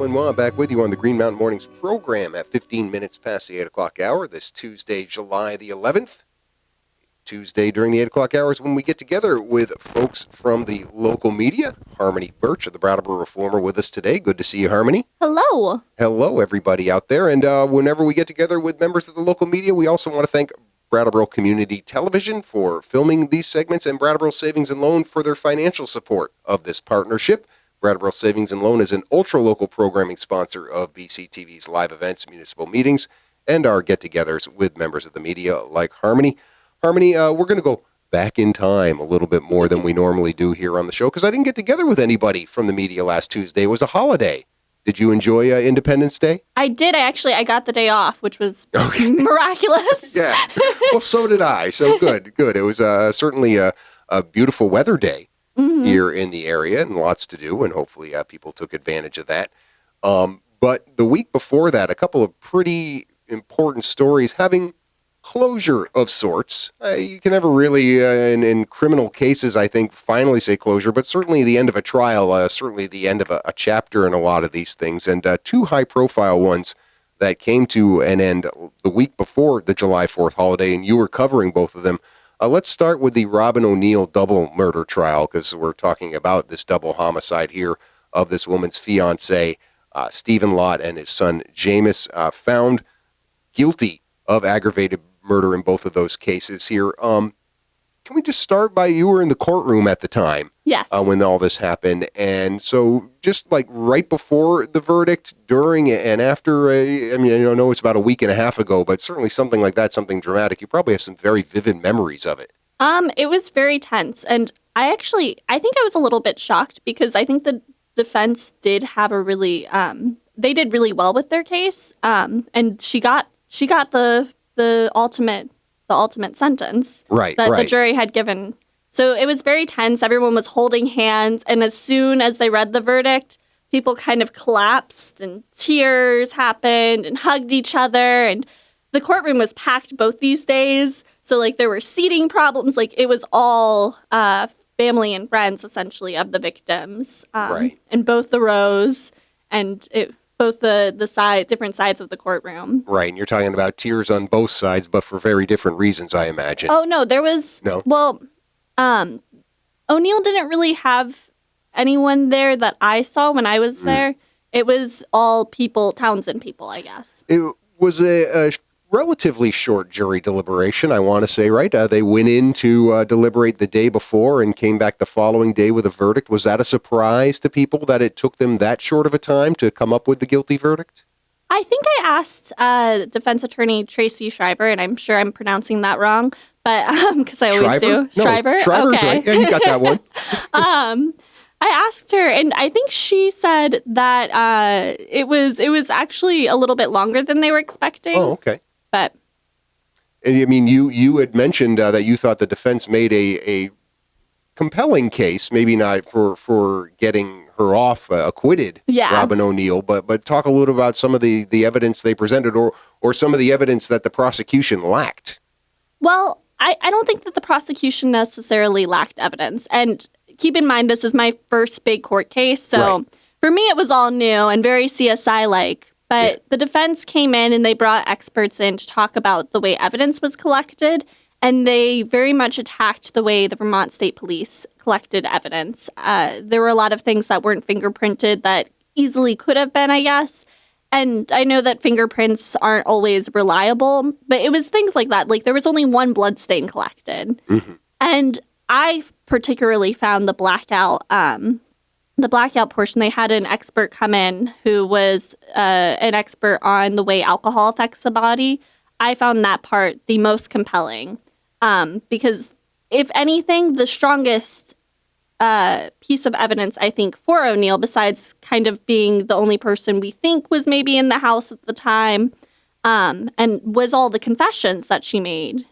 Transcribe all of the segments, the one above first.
Lenois back with you on the Green Mountain Mornings program at 15 minutes past the 8 o'clock hour this Tuesday, July the 11th. Tuesday during the 8 o'clock hours when we get together with folks from the local media. Harmony Birch of the Brattleboro Reformer with us today. Good to see you, Harmony. Hello. Hello, everybody out there. And whenever we get together with members of the local media, we also want to thank Brattleboro Community Television for filming these segments and Brattleboro Savings and Loan for their financial support of this partnership. Brattleboro Savings and Loan is an ultra-local programming sponsor of BCTV's live events, municipal meetings, and our get-togethers with members of the media like Harmony. Harmony, we're going to go back in time a little bit more than we normally do here on the show because I didn't get together with anybody from the media last Tuesday. It was a holiday. Did you enjoy Independence Day? I did. I got the day off, which was miraculous. Yeah. Well, so did I. So good. It was certainly a beautiful weather day. Mm-hmm. Here in the area, and lots to do, and hopefully people took advantage of that. But the week before that, a couple of pretty important stories having closure of sorts. You can never really, in criminal cases, I think, finally say closure, but certainly the end of a trial, certainly the end of a chapter in a lot of these things, and two high-profile ones that came to an end the week before the July 4th holiday, and you were covering both of them. Let's start with the Robin O'Neill double murder trial because we're talking about this double homicide here of this woman's fiancé, Stephen Lott, and his son, Jameis, found guilty of aggravated murder in both of those cases here. Can we just start by, you were in the courtroom at the time. Yes. When all this happened. And so just like right before the verdict, during and after, I know it's about a week and a half ago, but certainly something like that, something dramatic. You probably have some very vivid memories of it. It was very tense. And I think I was a little bit shocked because I think the defense did have a really, they did really well with their case. And she got the ultimate sentence that the jury had given. So it was very tense. Everyone was holding hands. And as soon as they read the verdict, people kind of collapsed and tears happened and hugged each other. And the courtroom was packed both these days. So there were seating problems. It was all family and friends, essentially, of the victims in both the rows and both the different sides of the courtroom. Right, and you're talking about tears on both sides, but for very different reasons, I imagine. Oh, no, there was... No? Well, O'Neill didn't really have anyone there that I saw when I was there. It was all Townsend people, I guess. It was a relatively short jury deliberation, I want to say, right? They went in to deliberate the day before and came back the following day with a verdict. Was that a surprise to people that it took them that short of a time to come up with the guilty verdict? I think I asked defense attorney Tracy Shriver, and I'm sure I'm pronouncing that wrong, but because I always do. No, Shriver? Shriver's okay. Right. Yeah, you got that one. I asked her, and I think she said that it was actually a little bit longer than they were expecting. Oh, okay. But I mean, you had mentioned that you thought the defense made a compelling case, maybe not for getting her off acquitted, Robin O'Neill, but talk a little about some of the evidence they presented or some of the evidence that the prosecution lacked. Well, I don't think that the prosecution necessarily lacked evidence. And keep in mind, this is my first big court case. So for me, it was all new and very CSI-like. But the defense came in and they brought experts in to talk about the way evidence was collected. And they very much attacked the way the Vermont State Police collected evidence. There were a lot of things that weren't fingerprinted that easily could have been, I guess. And I know that fingerprints aren't always reliable, but it was things like that. There was only one blood stain collected. Mm-hmm. And I particularly found the blackout portion. They had an expert come in who was an expert on the way alcohol affects the body. I found that part the most compelling because, if anything, the strongest piece of evidence, I think, for O'Neill, besides kind of being the only person we think was maybe in the house at the time, and was all the confessions that she made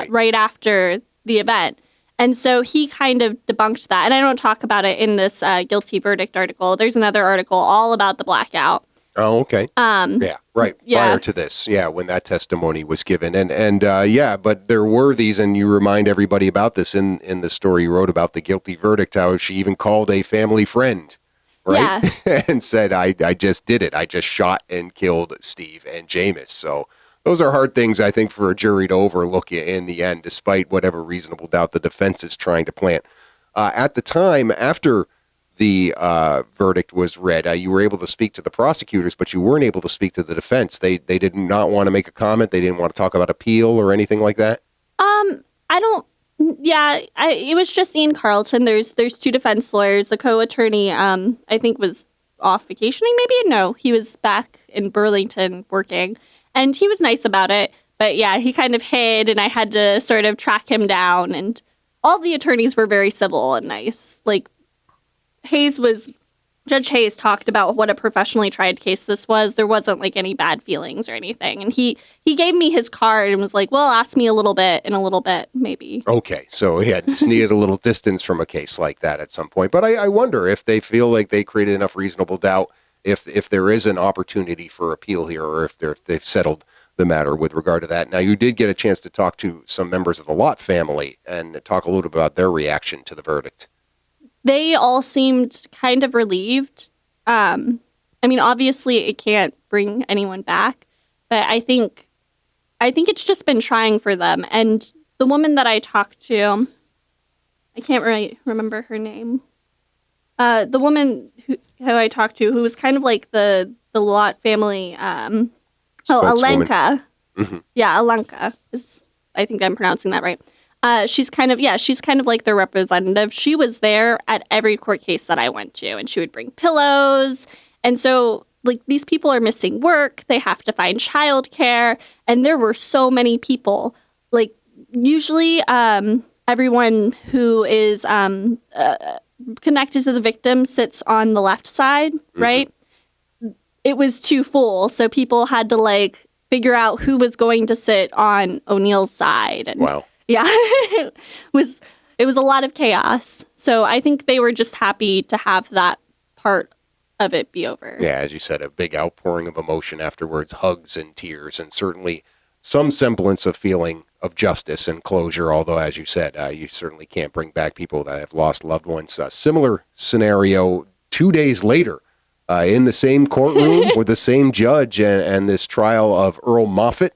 right after the event. And so he kind of debunked that. And I don't talk about it in this guilty verdict article. There's another article all about the blackout. Oh, okay. Yeah, right. Yeah. Prior to this, when that testimony was given. And but there were these, and you remind everybody about this in the story you wrote about the guilty verdict, how she even called a family friend, right? Yeah. And said, I just did it. I just shot and killed Steve and Jameis. So those are hard things, I think, for a jury to overlook in the end, despite whatever reasonable doubt the defense is trying to plant. At the time, after the verdict was read, you were able to speak to the prosecutors, but you weren't able to speak to the defense. They did not want to make a comment. They didn't want to talk about appeal or anything like that. I don't. Yeah, it was just Ian Carlton. There's two defense lawyers. The co-attorney, I think, was off vacationing. Maybe no, he was back in Burlington working, and he was nice about it. But yeah, he kind of hid, and I had to sort of track him down. And all the attorneys were very civil and nice. Like, Judge Hayes talked about what a professionally tried case this was. There wasn't like any bad feelings or anything. And he gave me his card and was like, well, ask me a little bit in a little bit, maybe. Okay. So he had just needed a little distance from a case like that at some point. But I wonder if they feel like they created enough reasonable doubt, if there is an opportunity for appeal here, or if they've settled the matter with regard to that. Now, you did get a chance to talk to some members of the Lott family and talk a little bit about their reaction to the verdict. They all seemed kind of relieved. I mean, obviously, it can't bring anyone back, but I think it's just been trying for them. And the woman that I talked to, I can't really remember her name. The woman who I talked to, who was kind of like the Lott family, Alenka. Mm-hmm. Yeah, Alenka I think I'm pronouncing that right. She's kind of like their representative. She was there at every court case that I went to, and she would bring pillows. And so, like, these people are missing work. They have to find childcare. And there were so many people. Like, usually everyone who is connected to the victim sits on the left side, right? Mm-hmm. It was too full, so people had to, like, figure out who was going to sit on O'Neill's side. And wow. Yeah, it was a lot of chaos. So I think they were just happy to have that part of it be over. Yeah, as you said, a big outpouring of emotion afterwards, hugs and tears, and certainly some semblance of feeling of justice and closure, although, as you said, you certainly can't bring back people that have lost loved ones. Similar scenario 2 days later in the same courtroom with the same judge and this trial of Earl Moffatt.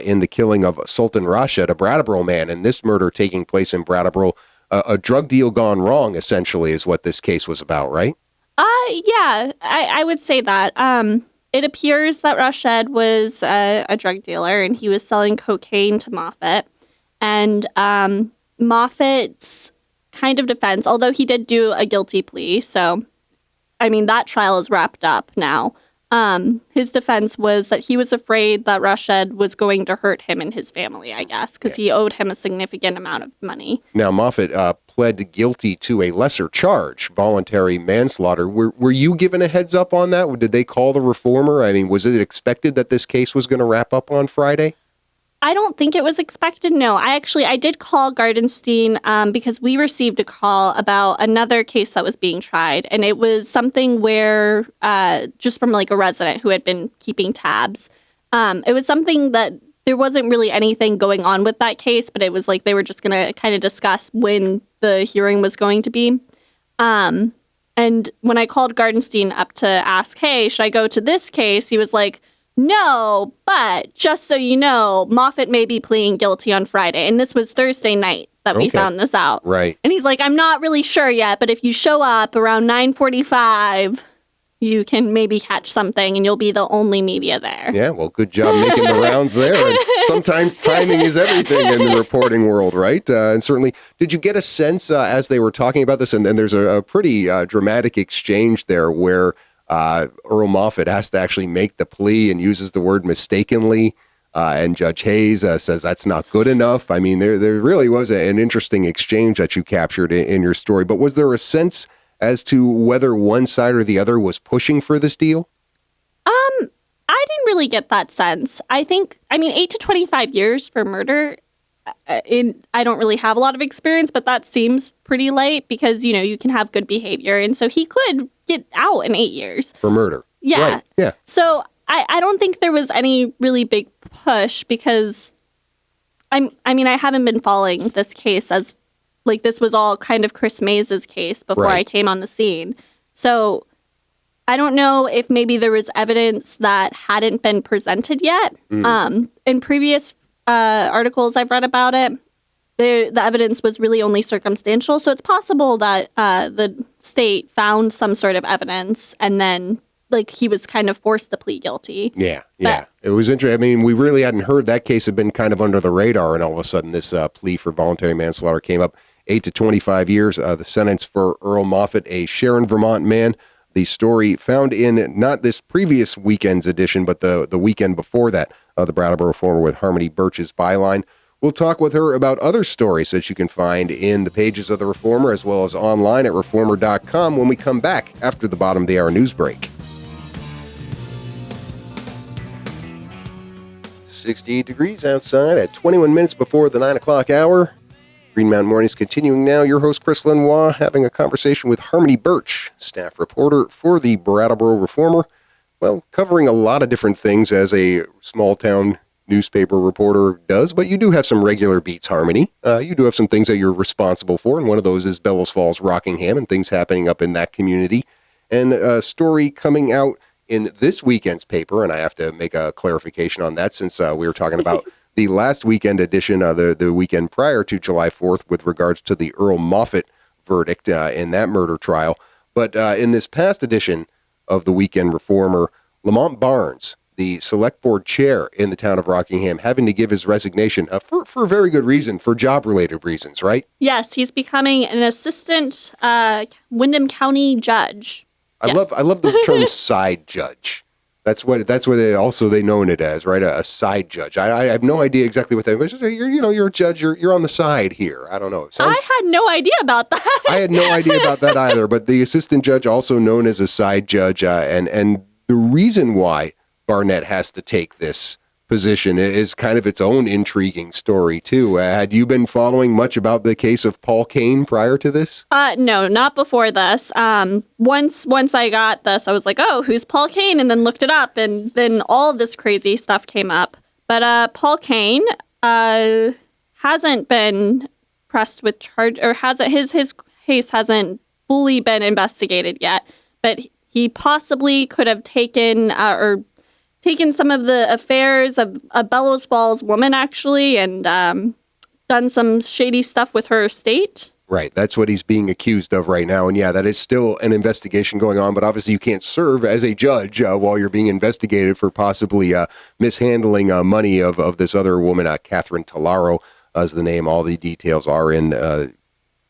In the killing of Sultan Rashid, a Brattleboro man, and this murder taking place in Brattleboro, a drug deal gone wrong, essentially, is what this case was about, right? Yeah, I would say that. It appears that Rashid was a drug dealer, and he was selling cocaine to Moffatt. And Moffatt's kind of defense, although he did do a guilty plea, so, I mean, that trial is wrapped up now. His defense was that he was afraid that Rashid was going to hurt him and his family, I guess, because he owed him a significant amount of money. Now, Moffatt pled guilty to a lesser charge, voluntary manslaughter. Were you given a heads up on that? Did they call the reformer? I mean, was it expected that this case was going to wrap up on Friday? I don't think it was expected, no. I did call Gardenstein because we received a call about another case that was being tried, and it was something where, just from like a resident who had been keeping tabs, it was something that there wasn't really anything going on with that case, but it was like they were just going to kind of discuss when the hearing was going to be. And when I called Gardenstein up to ask, hey, should I go to this case? He was like, no, but just so you know, Moffatt may be pleading guilty on Friday. And this was Thursday night that we found this out. Right. And he's like, I'm not really sure yet, but if you show up around 9:45, you can maybe catch something and you'll be the only media there. Yeah, well, good job making the rounds there. And sometimes timing is everything in the reporting world, right? And certainly, did you get a sense as they were talking about this? And there's a pretty dramatic exchange there where Earl Moffatt has to actually make the plea and uses the word mistakenly. And Judge Hayes says that's not good enough. I mean, there really was an interesting exchange that you captured in your story. But was there a sense as to whether one side or the other was pushing for this deal? I didn't really get that sense. I mean, 8 to 25 years for murder, I don't really have a lot of experience, but that seems pretty light because, you can have good behavior. And so he could get out in 8 years. For murder. Yeah. Right. Yeah. So I don't think there was any really big push because, I haven't been following this case as, like, this was all kind of Chris Mays' case before I came on the scene. So I don't know if maybe there was evidence that hadn't been presented yet. In previous articles I've read about it, the evidence was really only circumstantial. So it's possible that the state found some sort of evidence and then, like, he was kind of forced to plead guilty. Yeah. It was interesting. I mean, we really hadn't heard that case had been kind of under the radar, and all of a sudden this plea for voluntary manslaughter came up. 8 to 25 years, the sentence for Earl Moffatt, a Sharon, Vermont man. The story found in not this previous weekend's edition, but the weekend before that, the Brattleboro Reformer with Harmony Birch's byline. We'll talk with her about other stories that you can find in the pages of the Reformer as well as online at reformer.com when we come back after the bottom of the hour news break. 68 degrees outside at 21 minutes before the 9 o'clock hour. Green Mountain Mornings continuing now. Your host, Chris Lenois, having a conversation with Harmony Birch, staff reporter for the Brattleboro Reformer. Well, covering a lot of different things as a small-town newspaper reporter does, but you do have some regular beats, Harmony. You do have some things that you're responsible for, and one of those is Bellows Falls, Rockingham, and things happening up in that community. And a story coming out in this weekend's paper, and I have to make a clarification on that since we were talking about the last weekend edition, the weekend prior to July 4th, with regards to the Earl Moffatt verdict in that murder trial. But in this past edition of the Weekend Reformer, Lamont Barnes, the select board chair in the town of Rockingham, having to give his resignation for a very good reason, for job-related reasons, right? Yes, he's becoming an assistant Windham County judge. I love the term side judge. That's what they known it as, right? A side judge. I have no idea exactly what that is. You're a judge. You're on the side here. I don't know. I had no idea about that. I had no idea about that either. But the assistant judge, also known as a side judge, and the reason why Barnett has to take this position is kind of its own intriguing story too. Had you been following much about the case of Paul Keene prior to this? No, not before this. Once I got this, I was like, oh, who's Paul Keene? And then looked it up, and then all this crazy stuff came up. But Paul Keene hasn't been pressed with charge, or hasn't his case hasn't fully been investigated yet. But he possibly could have taken some of the affairs of a Bellows Falls woman, actually, and done some shady stuff with her estate. Right. That's what he's being accused of right now. And yeah, that is still an investigation going on. But obviously you can't serve as a judge while you're being investigated for possibly mishandling money of this other woman, Catherine Tallaro, as the name. All the details are in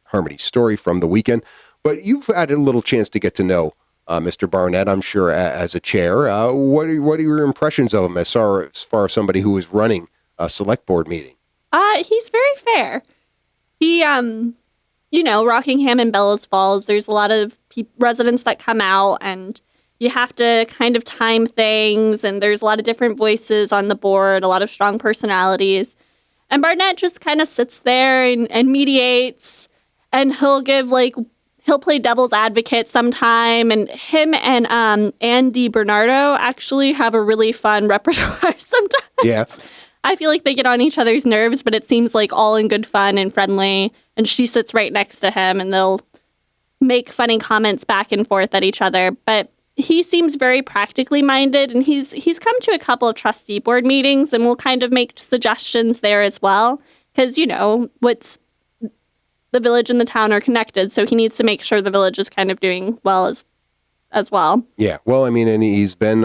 Harmony's story from the weekend. But you've had a little chance to get to know Mr. Barnett, I'm sure, as a chair. What are your impressions of him as far as somebody who is running a select board meeting? He's very fair. He, Rockingham and Bellows Falls, there's a lot of residents that come out, and you have to kind of time things, and there's a lot of different voices on the board, a lot of strong personalities. And Barnett just kind of sits there and mediates, and he'll play devil's advocate sometime, and him and Andy Bernardo actually have a really fun repertoire sometimes. Yeah. I feel like they get on each other's nerves, but it seems like all in good fun and friendly, and she sits right next to him, and they'll make funny comments back and forth at each other. But he seems very practically minded, and he's come to a couple of trustee board meetings, and will kind of make suggestions there as well, because, what's the village and the town are connected, so he needs to make sure the village is kind of doing well as well. Yeah, well, I mean, and he's been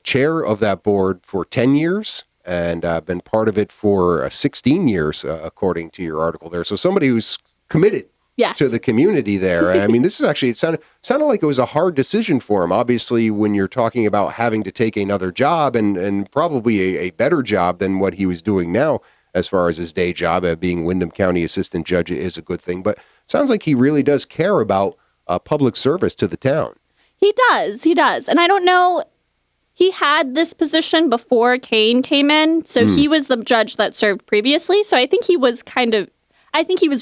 chair of that board for 10 years and been part of it for 16 years, according to your article there. So somebody who's committed to the community there. And I mean, this is actually, it sounded like it was a hard decision for him. Obviously, when you're talking about having to take another job and probably a better job than what he was doing now, as far as his day job, being Windham County Assistant Judge is a good thing. But it sounds like he really does care about public service to the town. He does. And I don't know, he had this position before Keene came in. So he was the judge that served previously. So I think he was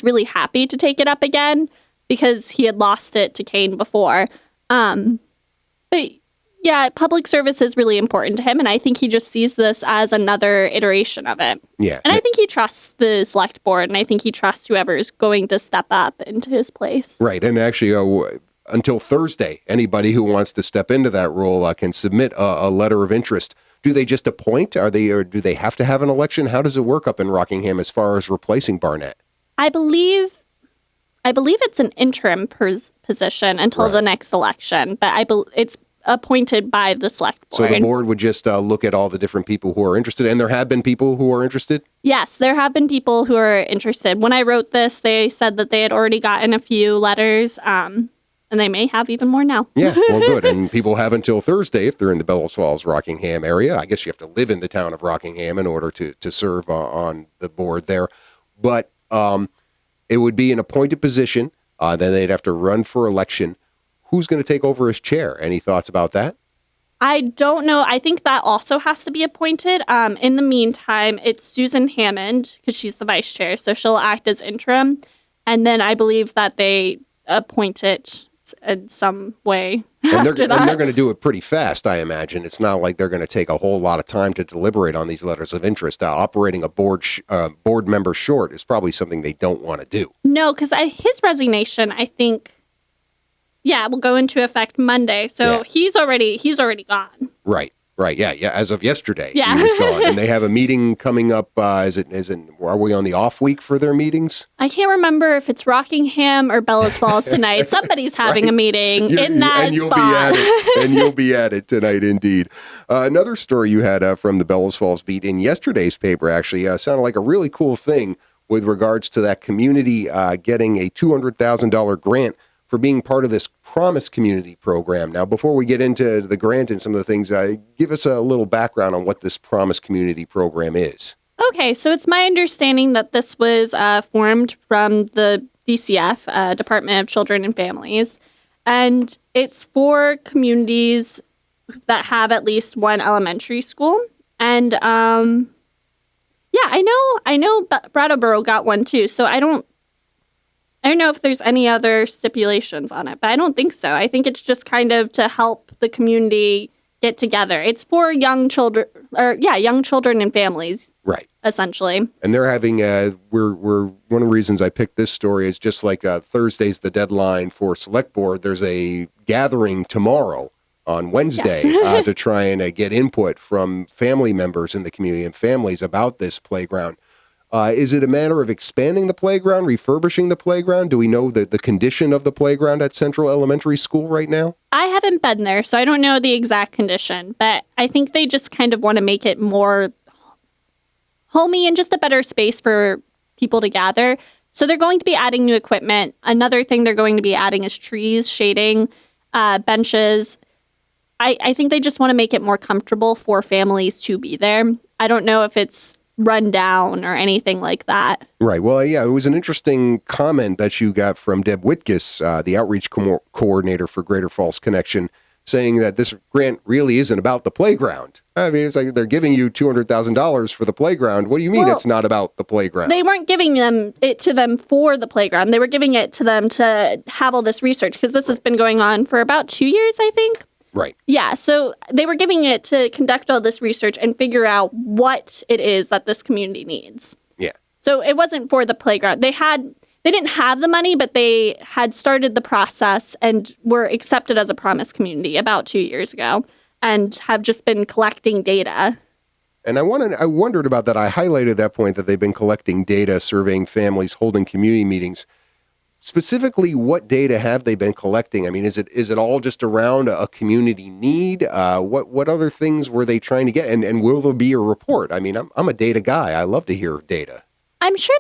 really happy to take it up again because he had lost it to Keene before. But yeah, public service is really important to him. And I think he just sees this as another iteration of it. Yeah. And I think he trusts the select board, and I think he trusts whoever's going to step up into his place. Right. And actually, until Thursday, anybody who wants to step into that role can submit a letter of interest. Do they just appoint? Or do they have to have an election? How does it work up in Rockingham as far as replacing Barnett? I believe it's an interim position until the next election, but it's appointed by the select board. So the board would just look at all the different people who are interested, and there have been people who are interested? Yes, there have been people who are interested. When I wrote this, they said that they had already gotten a few letters, and they may have even more now. Yeah, well, good. And people have until Thursday if they're in the Bellows Falls, Rockingham area. I guess you have to live in the town of Rockingham in order to serve on the board there. But it would be an appointed position. Then they'd have to run for election. Who's going to take over as chair? Any thoughts about that? I don't know. I think that also has to be appointed. In the meantime, it's Susan Hammond, because she's the vice chair, so she'll act as interim. And then I believe that they appoint it in some way And they're after that. And they're going to do it pretty fast, I imagine. It's not like they're going to take a whole lot of time to deliberate on these letters of interest. Operating a board member short is probably something they don't want to do. No, because his resignation, I think, will go into effect Monday. So he's already gone. Right. Yeah. As of yesterday, Yeah. he was gone. And they have a meeting coming up. Are we on the off week for their meetings? I can't remember if it's Rockingham or Bellows Falls tonight. Somebody's having a meeting in that and you'll spot. Be at it, and you'll be at it tonight, indeed. Another story you had from the Bellows Falls beat in yesterday's paper actually sounded like a really cool thing with regards to that community getting a $200,000 grant for being part of this Promise Community program. Now, before we get into the grant and some of the things, give us a little background on what this Promise Community program is. Okay, so it's my understanding that this was formed from the DCF, Department of Children and Families, and it's for communities that have at least one elementary school. And I know Brattleboro got one too, so I don't know if there's any other stipulations on it, but I don't think so. I think it's just kind of to help the community get together. It's for young children and families, right? Essentially. And they're having we're one of the reasons I picked this story is just like Thursday's the deadline for select board. There's a gathering tomorrow on Wednesday to try and get input from family members in the community and families about this playground. Is it a matter of expanding the playground, refurbishing the playground? Do we know the condition of the playground at Central Elementary School right now? I haven't been there, so I don't know the exact condition, but I think they just kind of want to make it more homey and just a better space for people to gather. So they're going to be adding new equipment. Another thing they're going to be adding is trees, shading, benches. I think they just want to make it more comfortable for families to be there. I don't know if it's run down or anything like that. Right. Well, yeah, it was an interesting comment that you got from Deb Whitkus, the outreach coordinator for Greater Falls Connection, saying that this grant really isn't about the playground. I mean, it's like they're giving you $200,000 for the playground. What do you mean it's not about the playground? They weren't giving it to them for the playground. They were giving it to them to have all this research, because this has been going on for about 2 years, I think. Right. Yeah, so they were giving it to conduct all this research and figure out what it is that this community needs. Yeah. So it wasn't for the playground. They didn't have the money, but they had started the process and were accepted as a Promise Community about 2 years ago and have just been collecting data. And I wondered about that. I highlighted that point that they've been collecting data, surveying families, holding community meetings. Specifically, what data have they been collecting? I mean, is it all just around a community need? What other things were they trying to get? And will there be a report? I mean, I'm a data guy. I love to hear data. I'm sure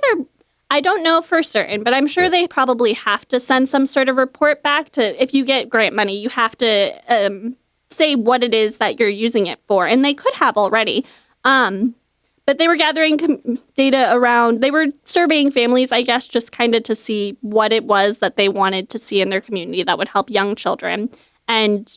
I don't know for certain, but I'm sure they probably have to send some sort of report back to, if you get grant money, you have to say what it is that you're using it for. And they could have already. But they were gathering data around, they were surveying families, I guess, just kind of to see what it was that they wanted to see in their community that would help young children. And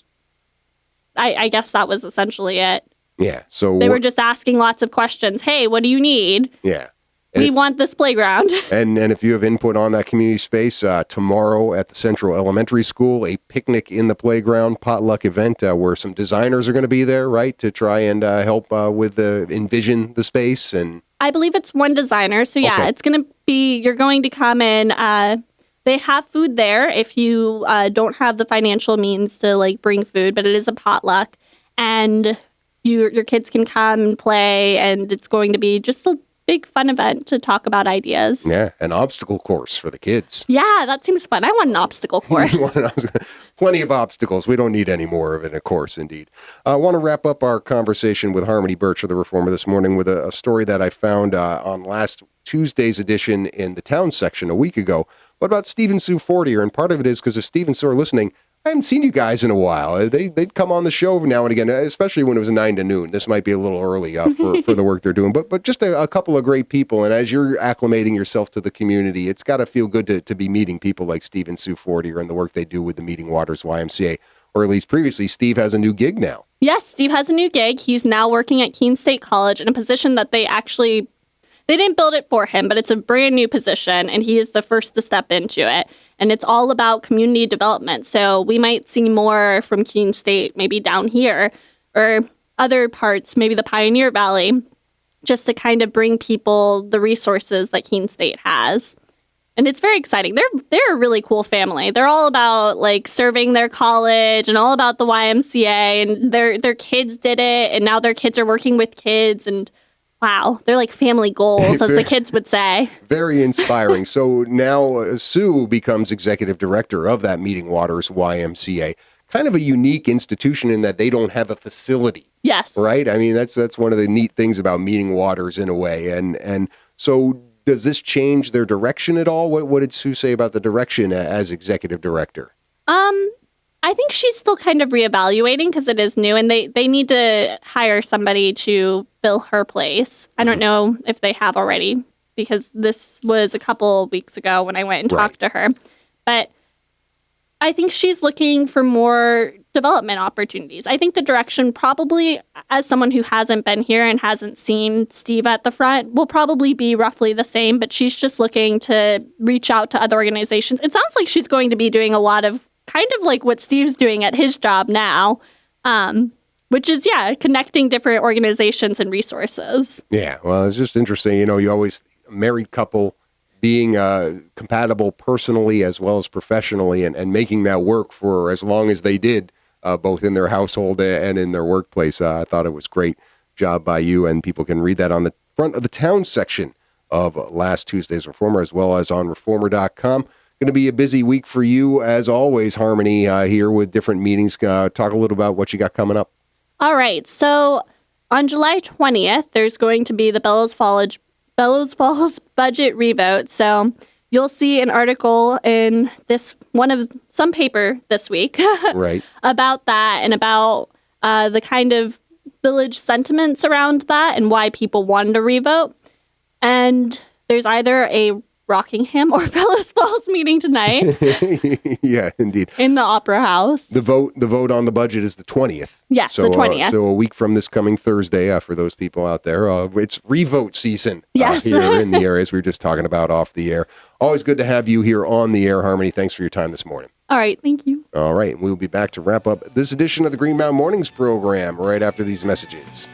I guess that was essentially it. Yeah. So they were just asking lots of questions. Hey, what do you need? Yeah. We want this playground. And if you have input on that community space, tomorrow at the Central Elementary School, a picnic in the playground potluck event where some designers are going to be there, right, to try and help with envision the space. And I believe it's one designer. So, yeah, It's going to be, you're going to come in. They have food there if you don't have the financial means to, like, bring food, but it is a potluck. And your kids can come and play, and it's going to be just a big fun event to talk about ideas. Yeah, an obstacle course for the kids. Yeah, that seems fun. I want an obstacle course. Plenty of obstacles. We don't need any more of it, of course, indeed. I want to wrap up our conversation with Harmony Birch of the Reformer this morning with a story that I found on last Tuesday's edition in the town section a week ago. What about Steve and Sue Fortier? And part of it is because if Steve and Sue are listening, I haven't seen you guys in a while. They'd come on the show now and again, especially when it was 9 to noon. This might be a little early for the work they're doing, but just a couple of great people. And as you're acclimating yourself to the community, it's got to feel good to be meeting people like Steve and Sue Fortier and the work they do with the Meeting Waters YMCA, or at least previously. Steve has a new gig now. Yes, Steve has a new gig. He's now working at Keene State College in a position that they didn't build it for him, but it's a brand new position, and he is the first to step into it. And it's all about community development. So we might see more from Keene State, maybe down here, or other parts, maybe the Pioneer Valley, just to kind of bring people the resources that Keene State has. And it's very exciting. They're a really cool family. They're all about, like, serving their college and all about the YMCA, and their kids did it, and now their kids are working with kids, and wow, they're like family goals, as the kids would say. Very inspiring. So now Sue becomes executive director of that Meeting Waters YMCA. Kind of a unique institution in that they don't have a facility. Yes. Right? I mean, that's one of the neat things about Meeting Waters in a way. And so does this change their direction at all? What did Sue say about the direction as executive director? I think she's still kind of reevaluating because it is new, and they need to hire somebody to fill her place. I don't know if they have already, because this was a couple weeks ago when I went and talked to her. But I think she's looking for more development opportunities. I think the direction probably, as someone who hasn't been here and hasn't seen Steve at the front, will probably be roughly the same, but she's just looking to reach out to other organizations. It sounds like she's going to be doing a lot of kind of like what Steve's doing at his job now, which is, connecting different organizations and resources. Yeah, well, it's just interesting. You always, a married couple being compatible personally as well as professionally and making that work for as long as they did, both in their household and in their workplace. I thought it was great job by you, and people can read that on the front of the town section of last Tuesday's Reformer, as well as on reformer.com. Going to be a busy week for you, as always, Harmony, here with different meetings. Talk a little about what you got coming up. All right. So on July 20th, there's going to be the Bellows Falls budget revote. So you'll see an article in some paper this week right. about that and about the kind of village sentiments around that and why people wanted to revote. And there's either a Rockingham or Bellows Falls meeting tonight. Yeah, indeed. In the Opera House. The vote on the budget is the 20th. Yes, so, the 20th. So a week from this coming Thursday, for those people out there, it's revote season yes. Here in the areas we were just talking about off the air. Always good to have you here on the air, Harmony. Thanks for your time this morning. All right, thank you. All right, we'll be back to wrap up this edition of the Green Mountain Mornings program right after these messages.